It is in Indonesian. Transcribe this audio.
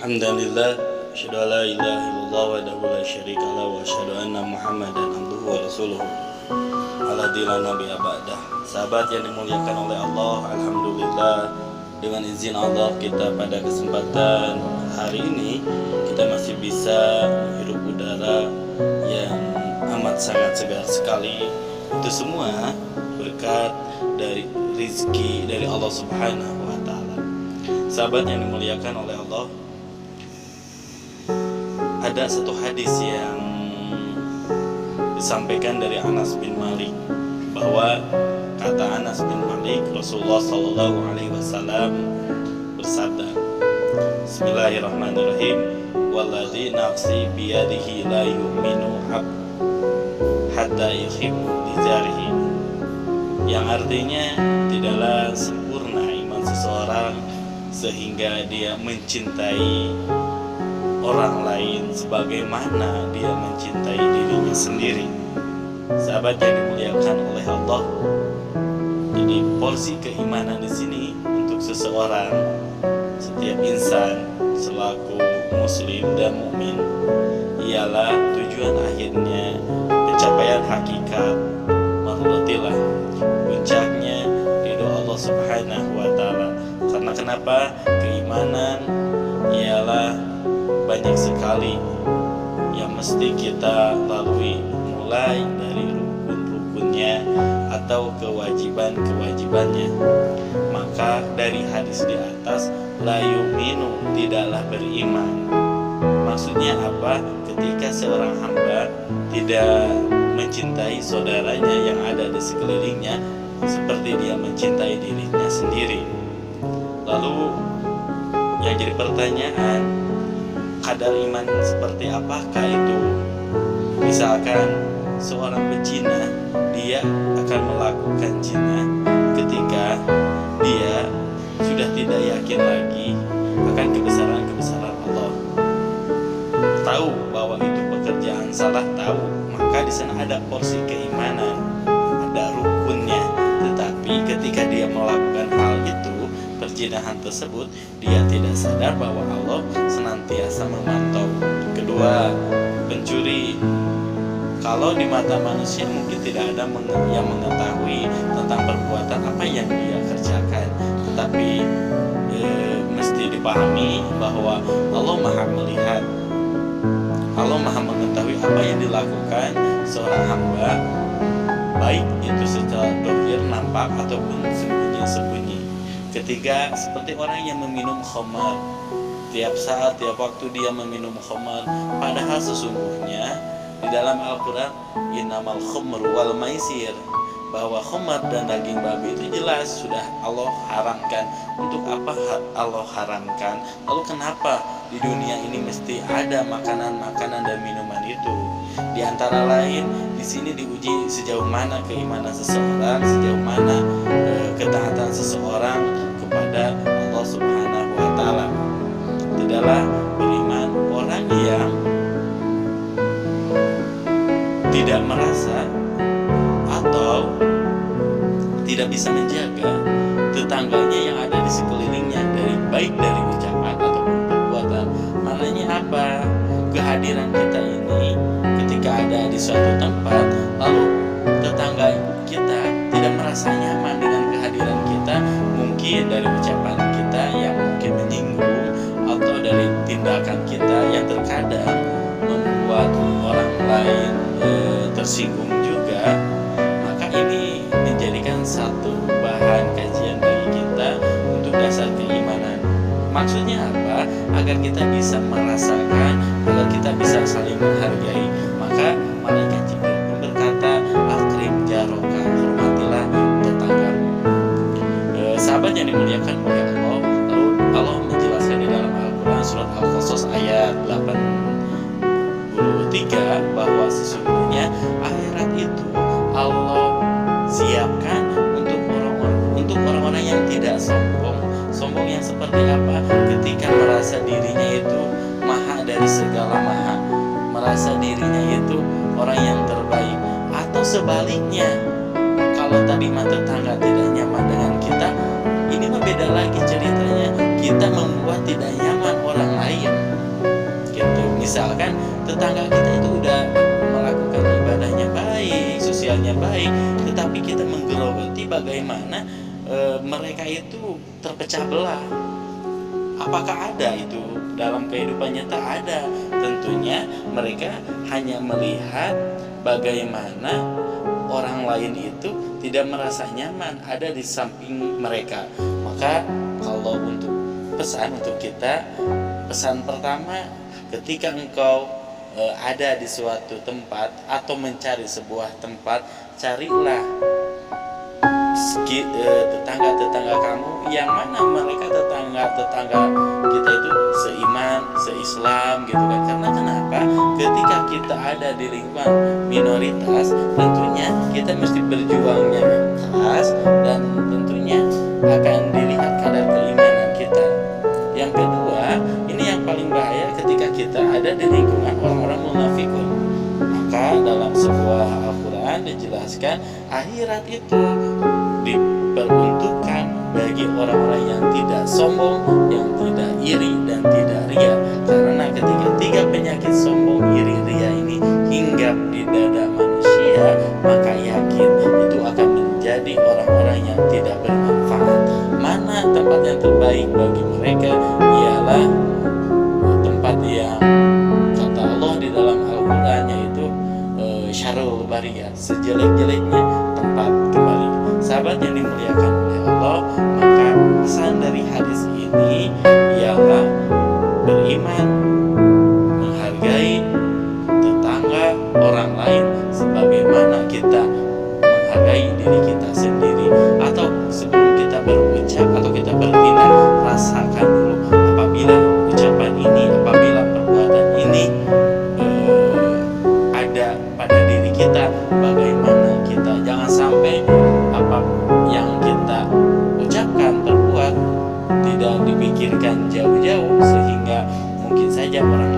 Alhamdulillah, asyhadu an la ilaha illallah wahdahu la syarika lahu wa asyhadu anna Muhammadan abduhu wa rasuluhu. Ala dila nabi abadah. Sahabat yang dimuliakan oleh Allah, alhamdulillah dengan izin Allah kita pada kesempatan hari ini kita masih bisa menghirup udara yang amat sangat segar sekali. Itu semua berkat dari rizki dari Allah Subhanahu wa Ta'ala. Sahabat yang dimuliakan oleh Allah, ada satu hadis yang disampaikan dari Anas bin Malik, bahwa kata Anas bin Malik, Rasulullah Sallallahu Alaihi Wasallam bersabda, Bismillahirrahmanirrahim, Walladzi nafsi biyadihi la yu'minu hatta yuhibbu li jarihi, yang artinya tidaklah sempurna iman seseorang sehingga dia mencintai orang lain sebagaimana dia mencintai dirinya sendiri. Sahabat yang dimuliakan oleh Allah, jadi porsi keimanan di sini untuk seseorang, setiap insan selaku muslim dan mukmin, ialah tujuan akhirnya pencapaian hakikat marudatilah, puncaknya ridho Allah Subhanahu wa Ta'ala. Karena kenapa? Keimanan ialah banyak sekali yang mesti kita lalui, mulai dari rukun-rukunnya atau kewajiban-kewajibannya. Maka dari hadis di atas, la yu'minu, tidaklah beriman. Maksudnya apa? Ketika seorang hamba tidak mencintai saudaranya yang ada di sekelilingnya seperti dia mencintai dirinya sendiri. Lalu yang jadi pertanyaan, kadar iman seperti apakah itu? Misalkan seorang pezina, dia akan melakukan zina ketika dia sudah tidak yakin lagi akan kebesaran-kebesaran Allah. Tahu bahwa itu pekerjaan salah, tahu, maka di sana ada porsi keimanan, ada rukunnya. Tetapi ketika dia melakukan hal itu, perzinahan tersebut, dia tidak sadar bahwa Allah senantiasa memantau. Kedua, pencuri, kalau di mata manusia mungkin tidak ada yang mengetahui tentang perbuatan apa yang dia kerjakan, tetapi mesti dipahami bahwa Allah Maha melihat, Allah Maha mengetahui apa yang dilakukan seorang hamba, baik itu secara dohir, nampak, ataupun sembunyi-sembunyi. Ketiga, seperti orang yang meminum khamar, tiap saat, tiap waktu dia meminum khamar, padahal sesungguhnya di dalam Al-Quran, innamal khamru wal maisir, bahwa khamar dan daging babi itu jelas sudah Allah haramkan. Untuk apa Allah haramkan? Lalu kenapa di dunia ini mesti ada makanan-makanan dan minuman itu? Di antara lain, di sini diuji sejauh mana keimanan seseorang, sejauh mana ketaatan seseorang kepada Allah Subhanahu wa Ta'ala. Tidaklah beriman orang yang tidak merasa atau tidak bisa menjaga tetangganya yang ada di sekelilingnya, dari baik dari ucapan ataupun perbuatan. Maknanya apa? Kehadiran kita ini ketika ada di suatu tempat, lalu tetangga kita tidak merasa nyaman dengan kehadiran kita, mungkin dari ucapan kita yang mungkin menyinggung, atau dari tindakan kita yang terkadang membuat orang lain tersinggung juga, maka ini menjadikan satu bahan kajian bagi kita untuk dasar keimanan. Maksudnya apa? Agar kita bisa merasakan, agar kita bisa saling menghargai. Maka malaikat Jibril pun berkata, akrim jaroka, hormatilah tetanggamu. Sahabat yang dimuliakan oleh Allah, lalu Allah menjelaskan di dalam Al-Quran surat Al-Qasas ayat 83, bahwa sesungguhnya akhirat itu Allah siapkan untuk orang-orang yang tidak sombong. Sombong yang seperti apa? Ketika merasa dirinya itu maha dari segala maha, merasa dirinya itu orang yang terbaik. Atau sebaliknya, kalau tadi mata tetangga tidak nyaman dengan kita, ini mah beda lagi ceritanya. Kita membuat tidak nyaman orang lain. Misalkan tetangga kita itu udah melakukan ibadahnya baik, sosialnya baik, tetapi kita menggerogoti bagaimana mereka itu terpecah belah. Apakah ada itu dalam kehidupan nyata? Ada. Tentunya mereka hanya melihat bagaimana orang lain itu tidak merasa nyaman ada di samping mereka. Maka kalau untuk pesan untuk kita, pesan pertama, ketika engkau ada di suatu tempat atau mencari sebuah tempat, carilah tetangga-tetangga kamu yang mana mereka tetangga kita itu seiman, seislam gitu kan. Karena kenapa? Ketika kita ada di lingkungan minoritas, tentunya kita mesti berjuangnya keras dan tentunya akan dilihat kadar keimanan kita. Yang kedua, ini yang paling bahaya ketika kita ada di lingkungan orang-orang munafikun. Maka dalam sebuah Al-Quran dijelaskan akhirat itu diperuntukkan bagi orang-orang yang tidak sombong, yang tidak iri dan tidak ria. Karena ketika tiga penyakit sombong, iri, ria ini hinggap di dada manusia, maka yakin itu akan menjadi orang-orang yang tidak bermanfaat. Mana tempat yang terbaik bagi mereka? Ialah tempat yang kata Allah di dalam Al-Quran, yaitu syarrul bariyah, sejelek-jeleknya tempat kembali. Sahabat yang dimuliakan oleh Allah, maka pesan dari hadis ini ialah beriman, menghargai tetangga orang lain sebagaimana kita menghargai diri kita sendiri. Atau sebelum kita berucap atau kita bertindak, rasakan dulu apabila ucapan ini, apabila perbuatan ini ada pada diri kita, bagaimana kita. Jangan sampai apa yang kita ucapkan, perbuat tidak dipikirkan jauh-jauh, sehingga mungkin saja orang